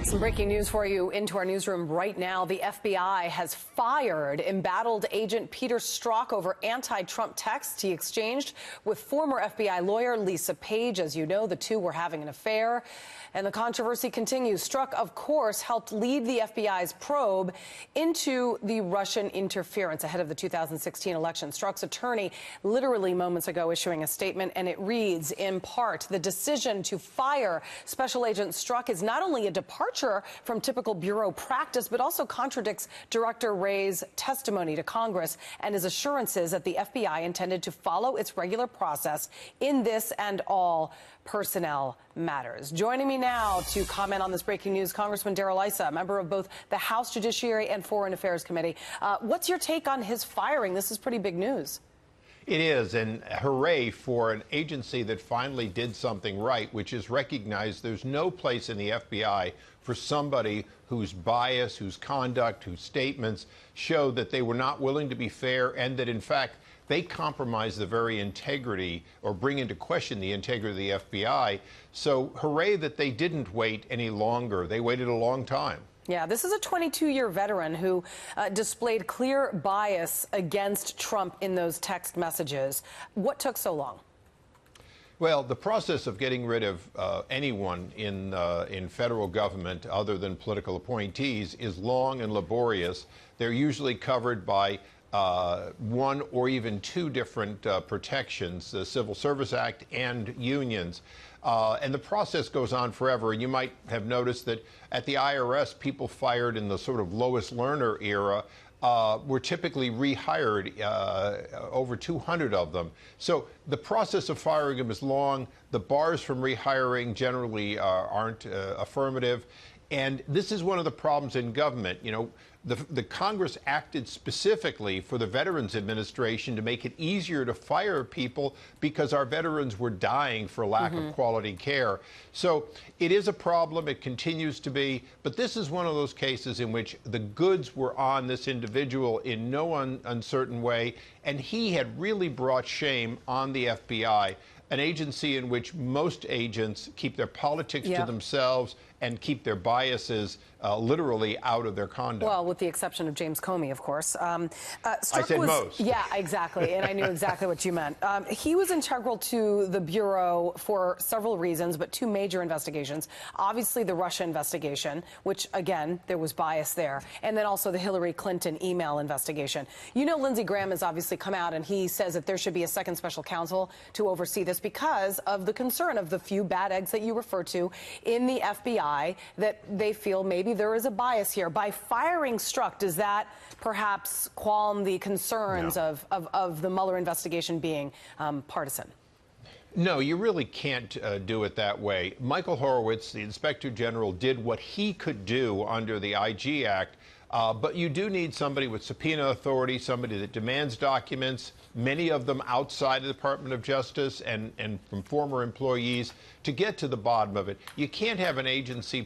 Some breaking news for you into our newsroom right now. The FBI has fired embattled agent Peter Strzok over anti-Trump texts he exchanged with former FBI lawyer Lisa Page. As you know, the two were having an affair, and the controversy continues. Strzok, of course, helped lead the FBI's probe into the Russian interference ahead of the 2016 election. Strzok's attorney literally moments ago issuing a statement, and it reads, in part, the decision to fire Special Agent Strzok is not only a departure from typical bureau practice, but also contradicts Director Wray's testimony to Congress and his assurances that the FBI intended to follow its regular process in this and all personnel matters. Joining me now to comment on this breaking news, Congressman Darrell Issa, member of both the House Judiciary and Foreign Affairs Committee. What's your take on his firing? This is pretty big news. It is, and hooray for an agency that finally did something right, which is recognize there's no place in the FBI for somebody whose bias, whose conduct, whose statements show that they were not willing to be fair and that, in fact, they compromise the very integrity or bring into question the integrity of the FBI. So hooray that they didn't wait any longer. They waited a long time. Yeah, this is a 22-year veteran who displayed clear bias against Trump in those text messages. What took so long? Well, the process of getting rid of anyone in federal government other than political appointees is long and laborious. They're usually covered by one or even two different protections, the Civil Service Act and unions. And the process goes on forever. And you might have noticed that at the IRS, people fired in the sort of Lois Lerner era were typically rehired, over 200 of them. So the process of firing them is long. The bars from rehiring generally aren't affirmative. And this is one of the problems in government. You know, the Congress acted specifically for the Veterans Administration to make it easier to fire people because our veterans were dying for lack of quality care. So it is a problem. It continues to be. But this is one of those cases in which the goods were on this individual in no uncertain way. And he had really brought shame on the FBI, an agency in which most agents keep their politics to themselves and keep their biases literally out of their conduct. Well, with the exception of James Comey, of course. I said most. Yeah, exactly. And I knew exactly what you meant. He was integral to the Bureau for several reasons, but two major investigations. Obviously, the Russia investigation, which, again, there was bias there. And then also the Hillary Clinton email investigation. You know, Lindsey Graham has obviously come out and he says that there should be a second special counsel to oversee this because of the concern of the few bad eggs that you refer to in the FBI, that they feel maybe there is a bias here. By firing Strzok, does that perhaps qualm the concerns of the Mueller investigation being partisan? No, you really can't do it that way. Michael Horowitz, the Inspector General, did what he could do under the IG Act. But you do need somebody with subpoena authority, somebody that demands documents, many of them outside the Department of Justice and from former employees, to get to the bottom of it. You can't have an agency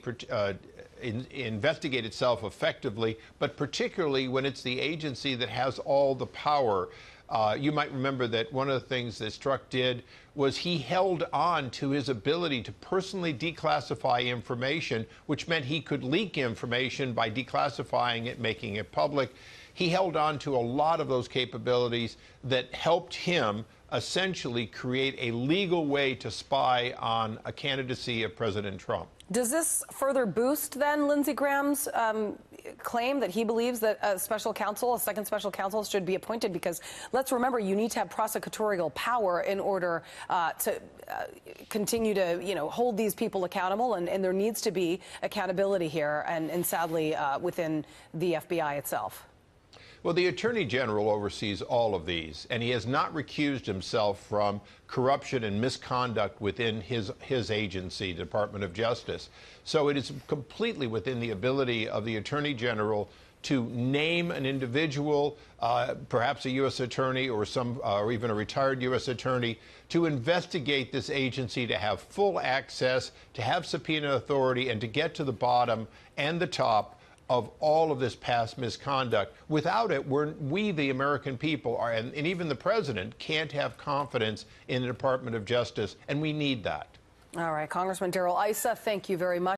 investigate itself effectively, but particularly when it's the agency that has all the power. You might remember that one of the things that Strzok did was he held on to his ability to personally declassify information, which meant he could leak information by declassifying it, making it public. He held on to a lot of those capabilities that helped him essentially create a legal way to spy on a candidacy of President Trump. Does this further boost, then, Lindsey Graham's claim that he believes that a second special counsel should be appointed? Because let's remember, you need to have prosecutorial power in order to continue to, hold these people accountable, and there needs to be accountability here, and sadly, within the FBI itself. Well, the Attorney General oversees all of these, and he has not recused himself from corruption and misconduct within his agency, Department of Justice. So it is completely within the ability of the Attorney General to name an individual, perhaps a U.S. attorney or even a retired U.S. attorney, to investigate this agency, to have full access, to have subpoena authority, and to get to the bottom and the top of all of this past misconduct. Without it, we, the American people, and even the president, can't have confidence in the Department of Justice, and we need that. All right, Congressman Darrell Issa, thank you very much.